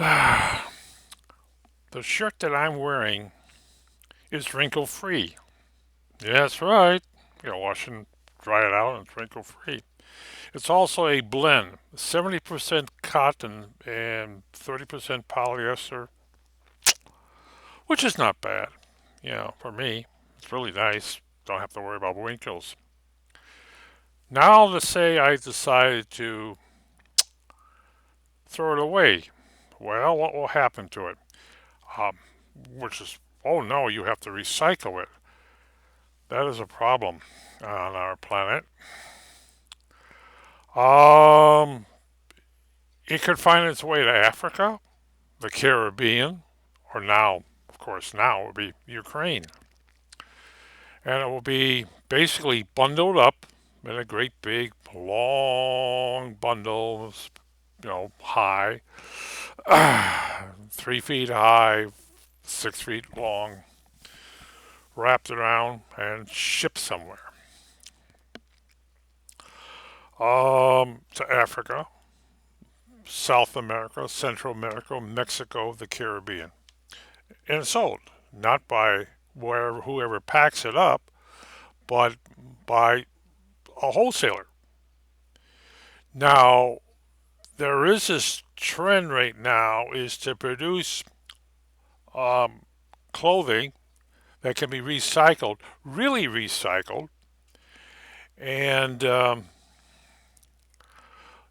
The shirt that I'm wearing is wrinkle free. Yeah, that's right. Wash and dry it out and it's wrinkle free. It's also a blend 70% cotton and 30% polyester, which is not bad. For me, it's really nice. Don't have to worry about wrinkles. Now, let's say I decided to throw it away. Well, what will happen to it? Um, which is, oh no, you have to recycle it. That is a problem on our planet. Um, it could find its way to Africa, the Caribbean, or now, of course, now it would be Ukraine. And it will be basically bundled up in a great big long bundle, high, 3 feet high, 6 feet long, wrapped around and shipped somewhere. To Africa, South America, Central America, Mexico, the Caribbean, and sold not by whoever packs it up, but by a wholesaler. Now, there is this trend right now is to produce um, clothing that can be recycled, really recycled, and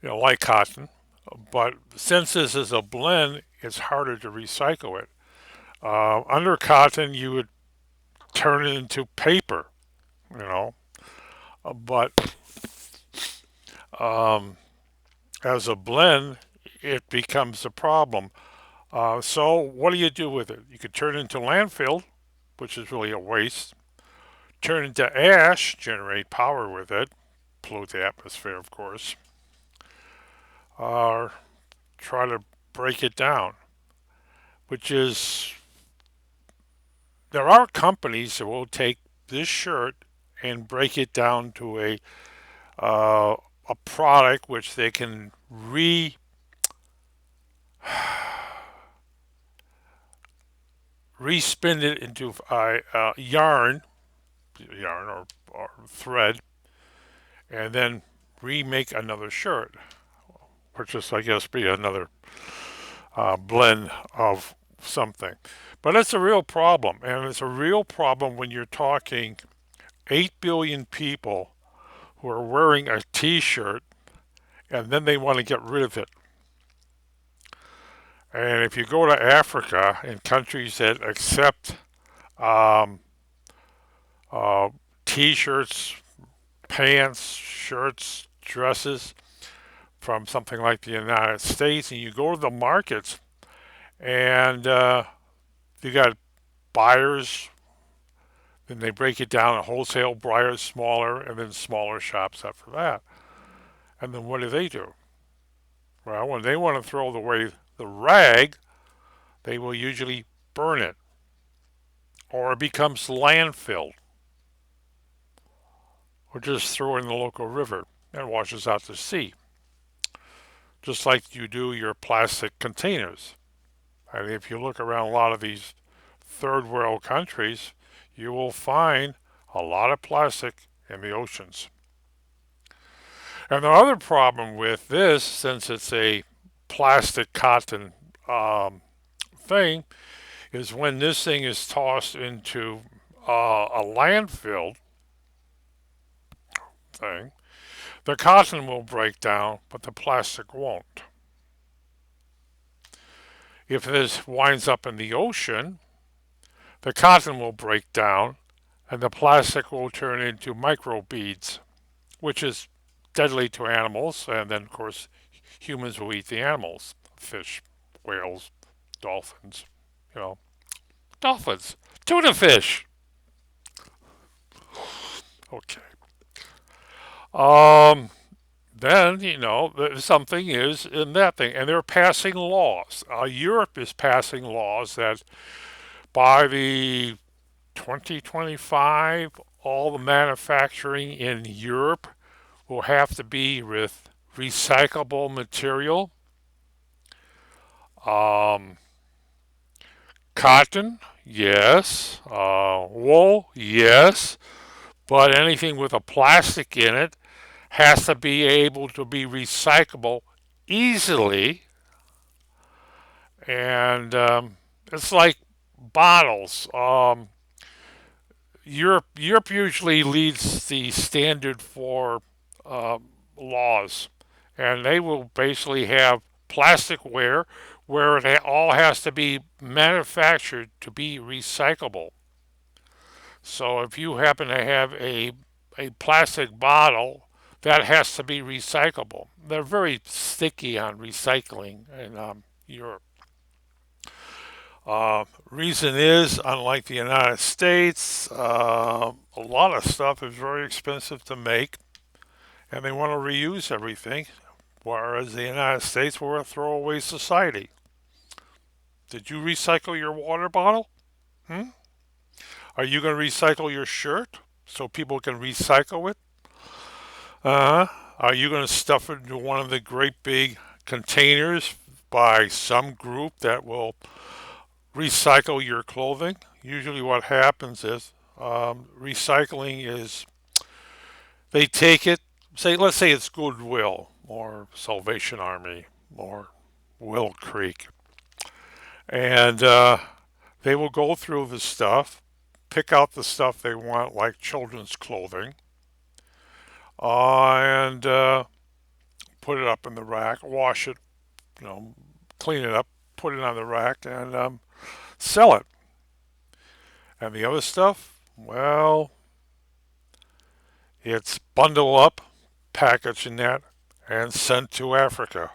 like cotton. But since this is a blend, it's harder to recycle it. Under cotton, you would turn it into paper, you know, but um, as a blend, it becomes a problem. So, what do you do with it? You could turn it into landfill, which is really a waste. Turn it into ash, generate power with it, pollute the atmosphere, of course, or try to break it down, which is there are companies that will take this shirt and break it down to uh, a product which they can respin it into yarn or thread, and then remake another shirt, which is, I guess, be another blend of something. But it's a real problem, and it's a real problem when you're talking 8 billion people who are wearing a t shirt and then they want to get rid of it. And if you go to Africa in countries that accept um, uh, t shirts, pants, shirts, dresses from something like the United States, and you go to the markets and you got buyers, then they break it down, wholesale buyers, smaller, and then smaller shops after that. And then what do? Well, when they want to throw away the rag, they will usually burn it, or it becomes landfill, or just throw it in the local river and washes out to sea, just like you do your plastic containers. And if you look around a lot of these third world countries, you will find a lot of plastic in the oceans. And the other problem with this, since it's a plastic cotton thing, is when this thing is tossed into a landfill thing, the cotton will break down, but the plastic won't. If this winds up in the ocean, the cotton will break down and the plastic will turn into microbeads, which is deadly to animals. And then, of course, humans will eat the animals fish, whales, dolphins, you know, dolphins, tuna fish. Okay. Um, then, something is in that thing. And they're passing laws. Europe is passing laws that by the 2025, all the manufacturing in Europe will have to be with recyclable material. Um, Cotton, yes. Wool, yes. But anything with a plastic in it has to be able to be recyclable easily. And it's like bottles. Europe usually leads the standard for laws, and they will basically have plasticware where it all has to be manufactured to be recyclable. So if you happen to have a plastic bottle, that has to be recyclable. They're very sticky on recycling in Europe. Reason is, unlike the United States, a lot of stuff is very expensive to make, and they want to reuse everything. Whereas the United States, we're a throwaway society. Did you recycle your water bottle? Hmm? Are you going to recycle your shirt so people can recycle it? Are you going to stuff it into one of the great big containers by some group that will recycle your clothing? Usually, what happens is recycling is they take it, say, let's say it's Goodwill or Salvation Army or Will Creek, and they will go through the stuff, pick out the stuff they want, like children's clothing, and put it up in the rack, wash it, you know, clean it up, put it on the rack, and sell it. And the other stuff, well, it's bundle up, package in that, and sent to Africa.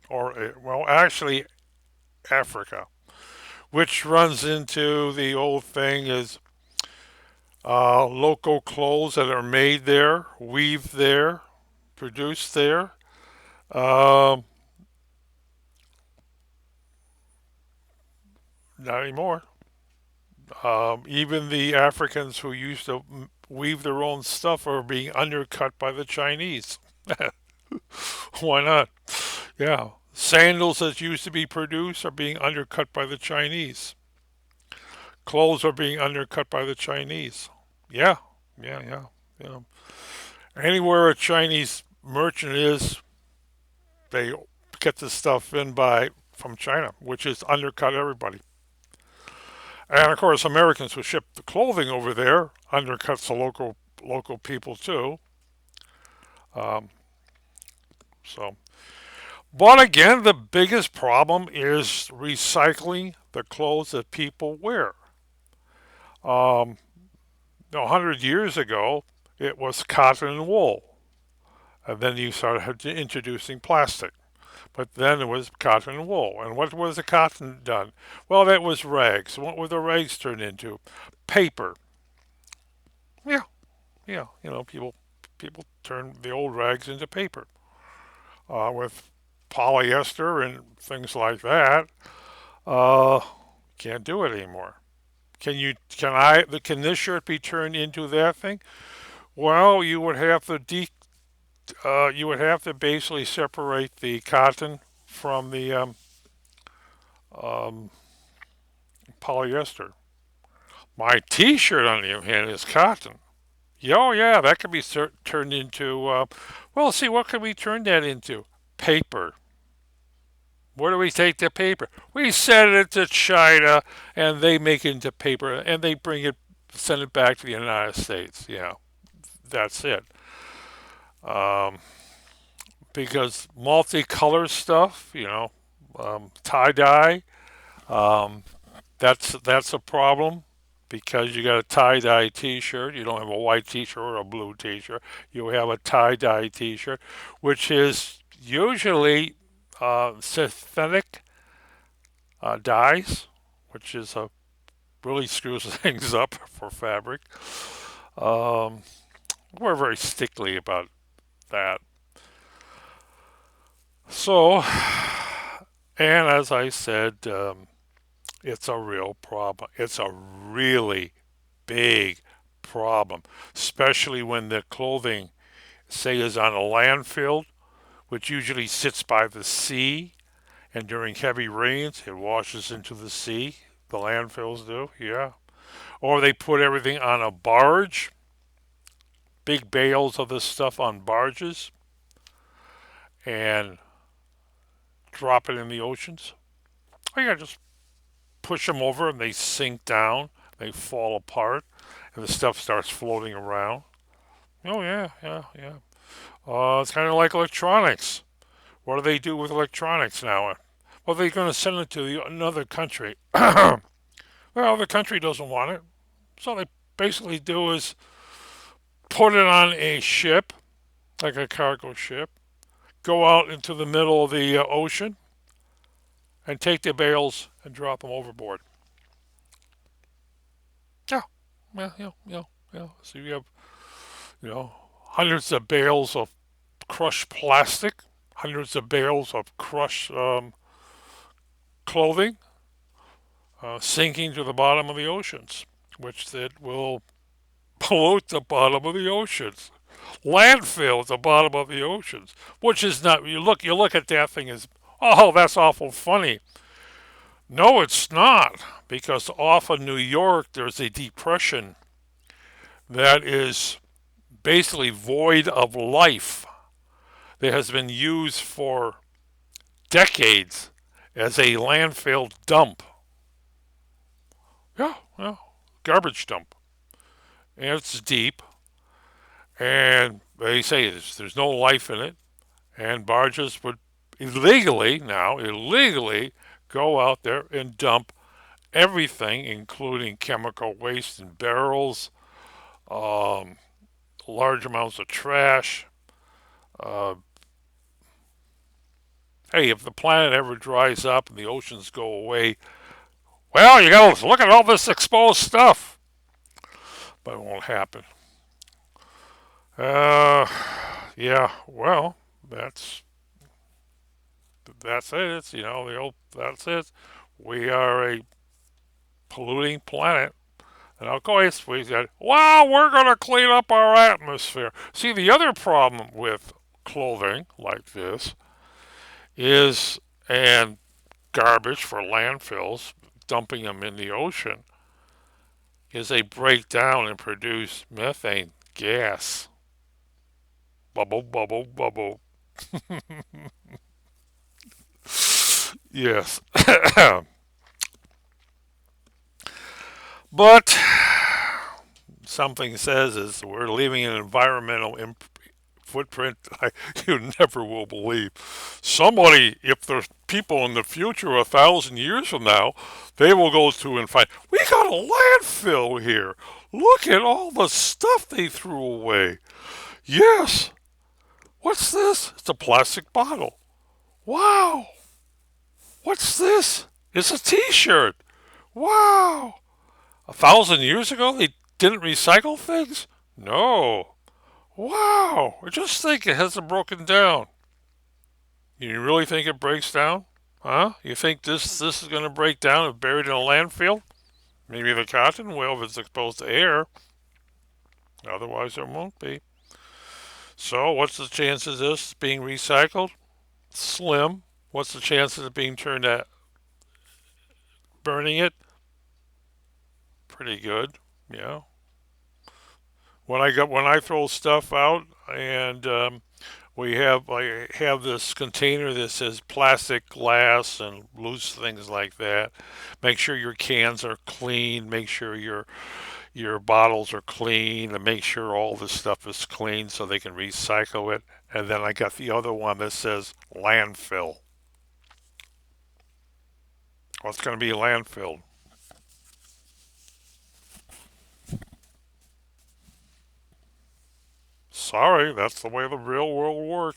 Or, well, actually, Africa, which runs into the old thing is local clothes that are made there, weaved there, produced there. Um, Not anymore. Even the Africans who used to weave their own stuff are being undercut by the Chinese. Why not? Yeah. Sandals that used to be produced are being undercut by the Chinese. Clothes are being undercut by the Chinese. Yeah, yeah. You know, anywhere a Chinese merchant is, they get the stuff in by from China, which is undercut everybody. And of course, Americans who ship the clothing over there undercuts the local people too. Um, so, but again, the biggest problem is recycling the clothes that people wear. Um, 100 years ago, it was cotton and wool, and then you started introducing plastic. But then it was cotton and wool. And what was the cotton done? Well, that was rags. What were the rags turned into? Paper. Yeah, yeah. People turn the old rags into paper with polyester and things like that. Uh, can't do it anymore. Can you? Can I? Can this shirt be turned into that thing? Well, you would have to basically separate the cotton from the um, polyester. My T-shirt, on the other hand, is cotton. Yeah, oh yeah, that could be turned into. Well, see, what can we turn that into? Paper. Where do we take the paper? We send it to China, and they make it into paper, and they send it back to the United States. Yeah, that's it. Um, because multicolor stuff, tie dye, um, that's a problem because you got a tie dye T-shirt. You don't have a white T-shirt or a blue T-shirt. You have a tie dye T-shirt, which is usually synthetic dyes, which is a really screws things up for fabric. Um, we're very stickly about that. So, and as I said, it's a real problem. It's a really big problem, especially when the clothing, say, is on a landfill, which usually sits by the sea, And during heavy rains, it washes into the sea. The landfills do, yeah. Or they put everything on a barge, big bales of this stuff on barges, and drop it in the oceans. Oh, yeah, just push them over and they sink down, they fall apart, and the stuff starts floating around. Oh, yeah, yeah, yeah. It's kind of like electronics. What do they do with electronics now? Well, they're going to send it to another country. Well, the country doesn't want it. So they basically do is put it on a ship, like a cargo ship, go out into the middle of the ocean, and take the bales and drop them overboard. Yeah, yeah, yeah, yeah, yeah. So you have, you know, hundreds of bales of crushed plastic, hundreds of bales of crushed clothing, sinking to the bottom of the oceans, which it will pollute the bottom of the oceans. Landfill at the bottom of the oceans, which is not. You look at that thing as, oh, that's awful funny. No, it's not, because off of New York there's a depression that is basically void of life that has been used for decades as a landfill dump. Yeah, yeah, garbage dump, and it's deep, and they say there's no life in it, and barges would illegally go out there and dump everything, including chemical waste in barrels, um, large amounts of trash. Uh, hey, if the planet ever dries up and the oceans go away, well, you gotta look at all this exposed stuff. But it won't happen. Uh, yeah, well, that's it. It's, that's it. We are a polluting planet. And of course, we said, wow, we're going to clean up our atmosphere. See, the other problem with clothing like this is, and garbage for landfills, dumping them in the ocean, is they break down and produce methane gas. Bubble, bubble, bubble. Yes. But something says is we're leaving an environmental footprint you never will believe. Somebody, if there's people in the future, 1,000 years from now, they will go to and find, we got a landfill here. Look at all the stuff they threw away. Yes. What's this? It's a plastic bottle. Wow. What's this? It's a T-shirt. Wow. 1,000 years ago, they didn't recycle things? No. Wow. Just think it hasn't broken down. You really think it breaks down? Huh? You think this is going to break down if buried in a landfill? Maybe the cotton will if it's exposed to air. Otherwise, there won't be. So, what's the chances of this being recycled? Slim. What's the chances of being turned at burning it? Pretty good. Yeah. When I throw stuff out and I have this container that says plastic, glass, and loose things like that. Make sure your cans are clean. Make sure your bottles are clean, and make sure all this stuff is clean so they can recycle it. And then I got the other one that says landfill. What's going to be landfill? Sorry, that's the way the real world works.